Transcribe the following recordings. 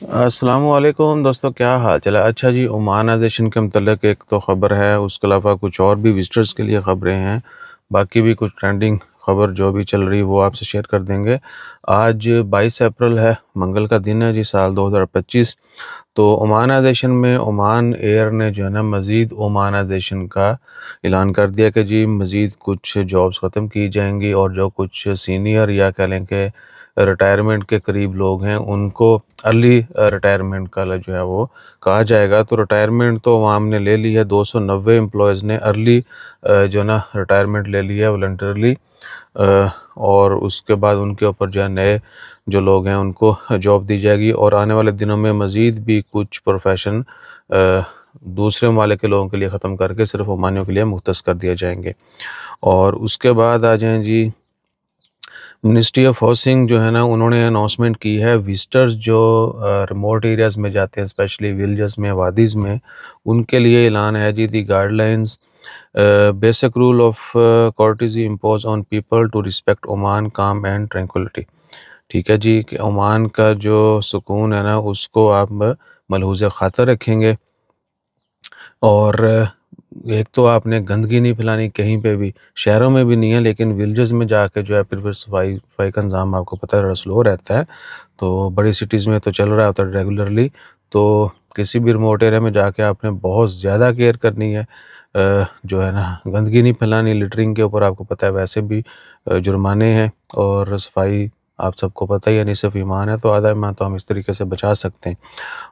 अस्सलाम वालेकुम दोस्तों, क्या हाल चला। अच्छा जी, ओमानाइजेशन के मतलब एक तो ख़बर है, उसके अलावा कुछ और भी विजिटर्स के लिए ख़बरें हैं। बाकी भी कुछ ट्रेंडिंग ख़बर जो भी चल रही है वो आपसे शेयर कर देंगे। आज 22 अप्रैल है, मंगल का दिन है जी, साल 2025। तो ओमानाइजेशन में ओमान एयर ने जो है ना मज़ीद ओमानाइजेशन का ऐलान कर दिया कि जी मज़ीद कुछ जॉब्स ख़त्म की जाएंगी और जो कुछ सीनियर या कह लें कि रिटायरमेंट के करीब लोग हैं उनको अर्ली रिटायरमेंट का जो है वो कहा जाएगा। तो रिटायरमेंट तो अवाम ने ले ली है, 290 एम्प्लॉयज़ ने अर्ली जो ना रिटायरमेंट ले लिया है वॉलंटरली। और उसके बाद उनके ऊपर जो है नए जो लोग हैं उनको जॉब दी जाएगी और आने वाले दिनों में मज़ीद भी कुछ प्रोफेशन दूसरे ममालिक के लोगों के लिए ख़त्म करके सिर्फ ओमानियों के लिए मुख्तस कर दिए जाएंगे। और उसके बाद आ जाएँ जी, मिनिस्ट्री ऑफ हाउसिंग जो है ना उन्होंने अनाउंसमेंट की है, विजिटर्स जो रिमोट एरियाज़ में जाते हैं, स्पेशली विलेजेस में, वादीज़ में, उनके लिए ऐलान है जी, the guidelines basic rule of courtesy impose on people to respect Oman calm and tranquility. ठीक है जी, कि ओमान का जो सुकून है ना उसको आप मलहूज़ ख़ातर रखेंगे। और एक तो आपने गंदगी नहीं फैलानी कहीं पे भी, शहरों में भी नहीं है, लेकिन विलेजेस में जाके जो है फिर सफाई का इंतज़ाम आपको पता है स्लो रहता है। तो बड़ी सिटीज़ में तो चल रहा होता है रेगुलरली, तो किसी भी रिमोट एरिया में जाके आपने बहुत ज़्यादा केयर करनी है। जो है ना गंदगी नहीं फैलानी, लिटरिंग के ऊपर आपको पता है वैसे भी जुर्माने हैं, और सफाई आप सबको पता ही है, निसफ़ ईमान है तो आधा ईमान, तो हम इस तरीके से बचा सकते हैं।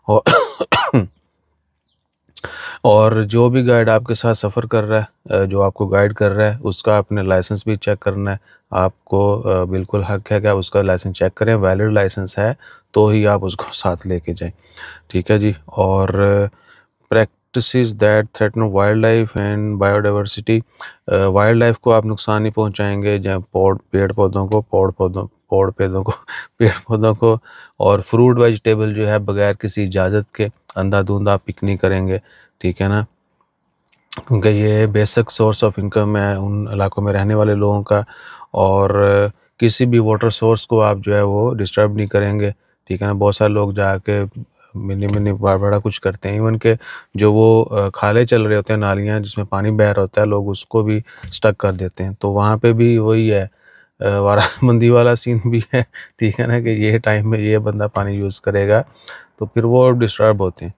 और और जो भी गाइड आपके साथ सफ़र कर रहा है, जो आपको गाइड कर रहा है, उसका आपने लाइसेंस भी चेक करना है। आपको बिल्कुल हक है कि आप उसका लाइसेंस चेक करें, वैलिड लाइसेंस है तो ही आप उसको साथ लेके जाएं। ठीक है जी। और practices that threaten wild life and biodiversity, wild life को आप नुकसान नहीं पहुंचाएंगे, जहाँ पेड़ पौधों को पेड़ पौधों को, और फ्रूट वेजिटेबल जो है बगैर किसी इजाज़त के अंधाधुंध आप पिक नहीं करेंगे। ठीक है ना, क्योंकि ये बेसिक सोर्स ऑफ इनकम है उन इलाकों में रहने वाले लोगों का। और किसी भी वाटर सोर्स को आप जो है वो डिस्टर्ब नहीं करेंगे। ठीक है ना, बहुत सारे लोग जाके मिनी मिनी बड़ा कुछ करते हैं, इवन के जो वो खाले चल रहे होते हैं, नालियाँ जिसमें पानी बह रहा होता है, लोग उसको भी स्टक कर देते हैं। तो वहाँ पे भी वही है, वाराबंदी वाला सीन भी है। ठीक है ना, कि ये टाइम में ये बंदा पानी यूज़ करेगा, तो फिर वो डिस्टर्ब होते हैं।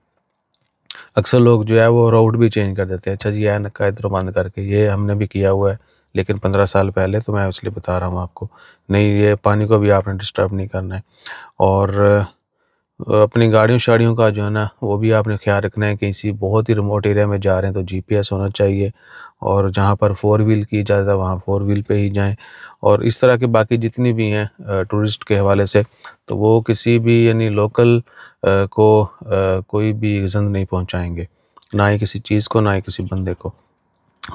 अक्सर लोग जो है वो रूट भी चेंज कर देते हैं। अच्छा जी, यह नक्का इधर बंद करके, ये हमने भी किया हुआ है, लेकिन 15 साल पहले, तो मैं इसलिए बता रहा हूँ आपको। नहीं, ये पानी को भी आपने डिस्टर्ब नहीं करना है। और अपनी गाड़ियों शाड़ियों का जो है ना वो भी आपने ख्याल रखना है। किसी बहुत ही रिमोट एरिया में जा रहे हैं तो जीपीएस होना चाहिए, और जहाँ पर 4 व्हील की इजाज़त है वहाँ 4 व्हील पे ही जाएं। और इस तरह के बाकी जितनी भी हैं टूरिस्ट के हवाले से, तो वो किसी भी यानी लोकल को कोई भी गंद नहीं पहुँचाएंगे, ना ही किसी चीज़ को, ना ही किसी बंदे को।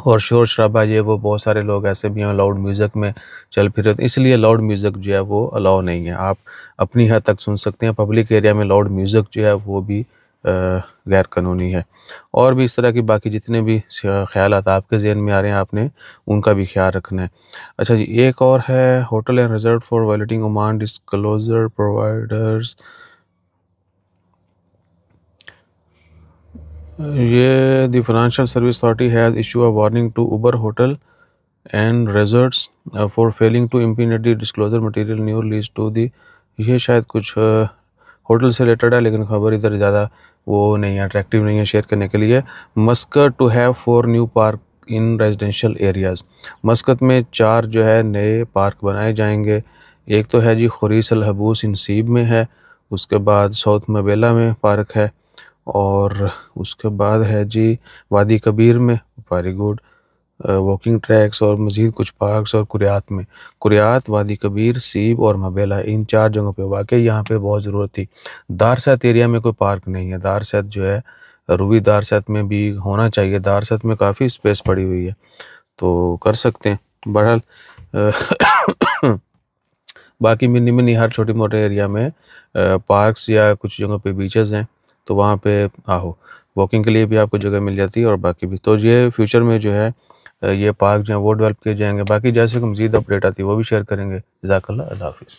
और शोर शराबा ये वो बहुत सारे लोग ऐसे भी हैं लाउड म्यूज़िक में चल फिर रहे हैं, इसलिए लाउड म्यूज़िक जो है वो अलाउ नहीं है। आप अपनी हद तक सुन सकते हैं, पब्लिक एरिया में लाउड म्यूज़िक जो है वो भी गैर कानूनी है। और भी इस तरह की बाकी जितने भी ख्यालात आपके जहन में आ रहे हैं, आपने उनका भी ख्याल रखना है। अच्छा जी, एक और है, hotel and resort for violating Oman disclosure providers. ये the financial service authority has issue a warning to Uber hotel and resorts for failing to immediately disclosure material new release to the. ये शायद कुछ hotel से related है, लेकिन खबर इधर ज़्यादा वो नहीं है, अट्रैक्टिव नहीं है शेयर करने के लिए। Muscat to have 4 new park in residential areas. Muscat में 4 जो है नए पार्क बनाए जाएंगे। एक तो है जी खुरीस अल हबूस नसीब में है, उसके बाद साउथ मबेला में पार्क है, और उसके बाद है जी वादी कबीर में, वेरी गुड, वॉकिंग ट्रैक्स और मज़ीद कुछ पार्क्स, और कुरियात में, कुरियात, वादी कबीर, सीब और मबेला, इन 4 जगहों पे वाकई यहाँ पे बहुत ज़रूरत थी। दारसत एरिया में कोई पार्क नहीं है। दारसत जो है रूबी दारसत में भी होना चाहिए, दारसत में काफ़ी स्पेस पड़ी हुई है, तो कर सकते हैं। बहरहाल बाकी मिनी मिनी हर छोटी मोटे एरिया में पार्क्स या कुछ जगहों पे बीचेस हैं, तो वहाँ पे आहो वॉकिंग के लिए भी आपको जगह मिल जाती है, और बाकी भी। तो ये फ्यूचर में जो है ये पार्क जो है वो डेवलप किए जाएंगे। बाकी जैसे कि मज़ीद अपडेट आती है वो भी शेयर करेंगे। जज़ाकल्लाह, अल्लाह हाफ़िज़।